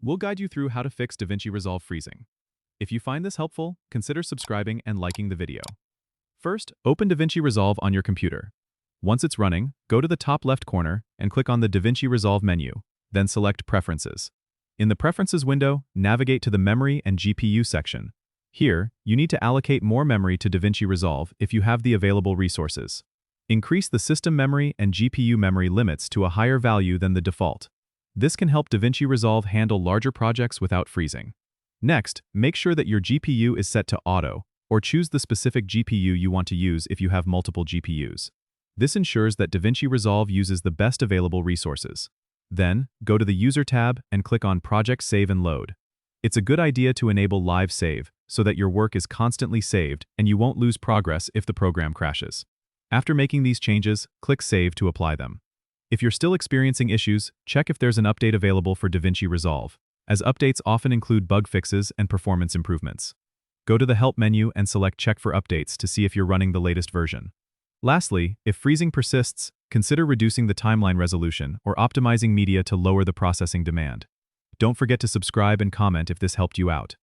We'll guide you through how to fix DaVinci Resolve freezing. If you find this helpful, consider subscribing and liking the video. First, open DaVinci Resolve on your computer. Once it's running, go to the top left corner and click on the DaVinci Resolve menu, then select Preferences. In the Preferences window, navigate to the Memory and GPU section. Here, you need to allocate more memory to DaVinci Resolve if you have the available resources. Increase the system memory and GPU memory limits to a higher value than the default. This can help DaVinci Resolve handle larger projects without freezing. Next, make sure that your GPU is set to Auto, or choose the specific GPU you want to use if you have multiple GPUs. This ensures that DaVinci Resolve uses the best available resources. Then, go to the User tab and click on Project Save and Load. It's a good idea to enable Live Save so that your work is constantly saved and you won't lose progress if the program crashes. After making these changes, click Save to apply them. If you're still experiencing issues, check if there's an update available for DaVinci Resolve, as updates often include bug fixes and performance improvements. Go to the Help menu and select Check for Updates to see if you're running the latest version. Lastly, if freezing persists, consider reducing the timeline resolution or optimizing media to lower the processing demand. Don't forget to subscribe and comment if this helped you out.